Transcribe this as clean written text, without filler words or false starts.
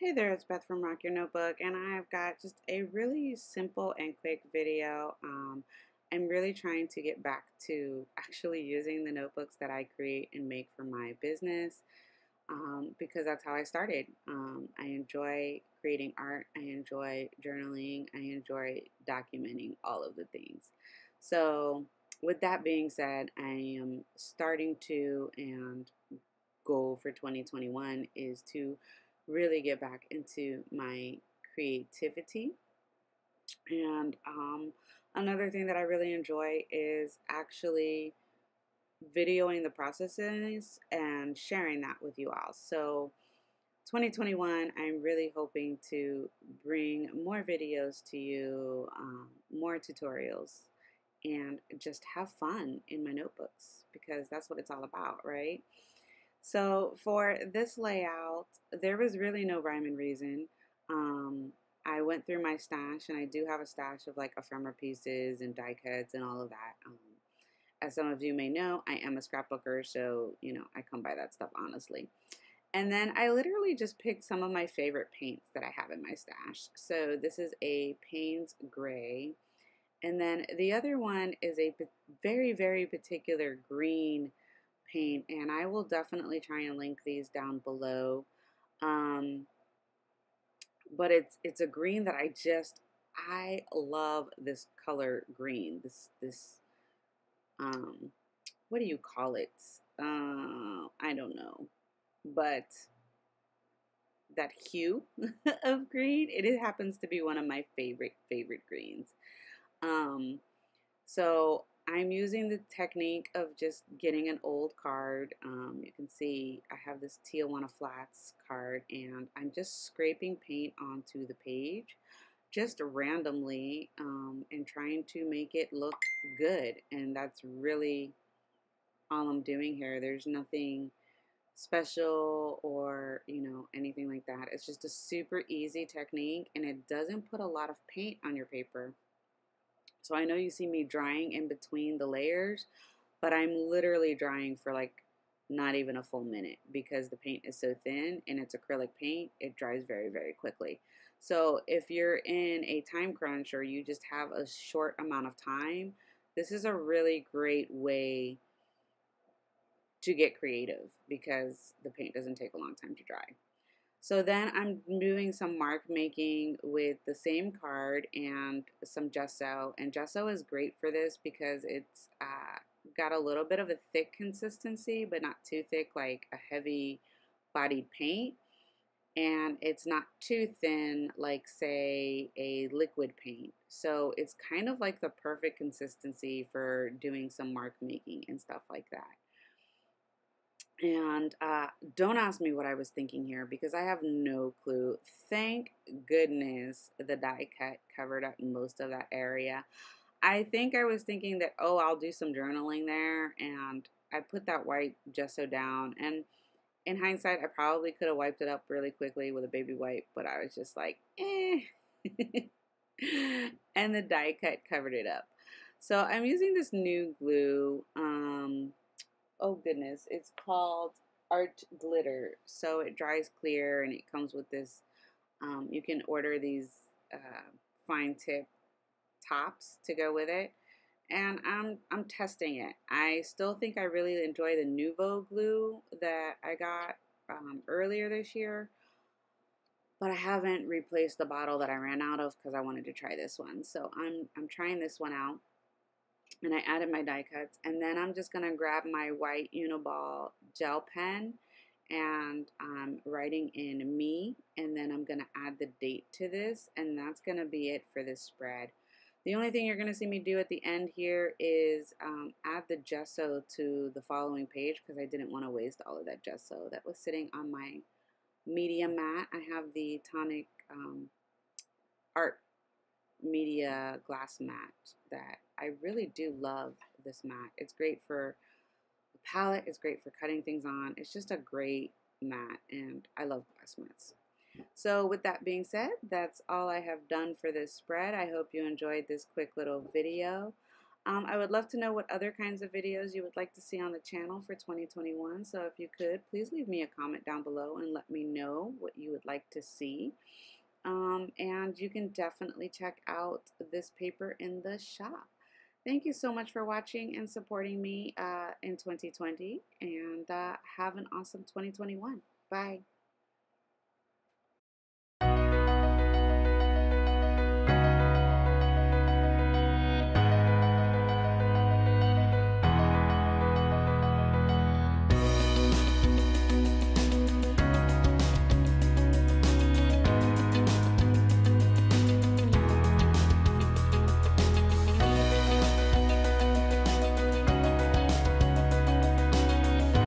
Hey there, it's Beth from Rock Your Notebook, and I've got just a really simple and quick video. I'm really trying to get back to actually using the notebooks that I create and make for my business because that's how I started. I enjoy creating art, I enjoy journaling, I enjoy documenting all of the things. So, with that being said, I am starting to and goal for 2021 is to really get back into my creativity. And another thing that I really enjoy is actually videoing the processes and sharing that with you all. So, 2021, I'm really hoping to bring more videos to you, more tutorials, and just have fun in my notebooks because that's what it's all about, right? So for this layout, there was really no rhyme and reason. I went through my stash, and I do have a stash of like ephemera pieces and die cuts and all of that. As some of you may know, I am a scrapbooker, so I come by that stuff honestly. And then I literally just picked some of my favorite paints that I have in my stash. So this is a Payne's Gray, and then the other one is a very, very particular green paint, and I will definitely try and link these down below. Um, but it's a green that I love this color green. This what do you call it? I don't know, but that hue of green, it happens to be one of my favorite greens. Um, So I'm using the technique of just getting an old card. You can see I have this Tijuana Flats card, and I'm just scraping paint onto the page just randomly, and trying to make it look good. And that's really all I'm doing here. There's nothing special or anything like that. It's just a super easy technique, and it doesn't put a lot of paint on your paper. So I know you see me drying in between the layers, but I'm literally drying for like not even a full minute because the paint is so thin and it's acrylic paint, it dries very, very quickly. So if you're in a time crunch or you just have a short amount of time, this is a really great way to get creative because the paint doesn't take a long time to dry. So then I'm doing some mark making with the same card and some gesso. And gesso is great for this because it's got a little bit of a thick consistency, but not too thick like a heavy bodied paint. And it's not too thin like, say, a liquid paint. So it's kind of like the perfect consistency for doing some mark making and stuff like that. And don't ask me what I was thinking here because I have no clue. Thank goodness the die cut covered up most of that area. I think I was thinking that, oh, I'll do some journaling there, and I put that white gesso down. And in hindsight, I probably could have wiped it up really quickly with a baby wipe, but I was just like, eh. And the die cut covered it up. So I'm using this new glue. Oh goodness, it's called Art Glitter. So it dries clear, and it comes with this. You can order these fine tip tops to go with it, and I'm testing it. I still think I really enjoy the Nuvo glue that I got earlier this year, but I haven't replaced the bottle that I ran out of because I wanted to try this one. So I'm trying this one out, and I added my die cuts, and then I'm just gonna grab my white Uniball gel pen, and I'm writing in me, and then I'm gonna add the date to this, and that's gonna be it for this spread. The only thing you're gonna see me do at the end here is add the gesso to the following page because I didn't want to waste all of that gesso that was sitting on my media mat. I have the Tonic art media glass mat that I really do love. This mat, it's great for the palette, it's great for cutting things on. It's just a great mat, and I love glass mats. So with that being said, that's all I have done for this spread. I hope you enjoyed this quick little video. I would love to know what other kinds of videos you would like to see on the channel for 2021. So if you could, please leave me a comment down below and let me know what you would like to see. And you can definitely check out this paper in the shop. Thank you so much for watching and supporting me in 2020, and have an awesome 2021. Bye.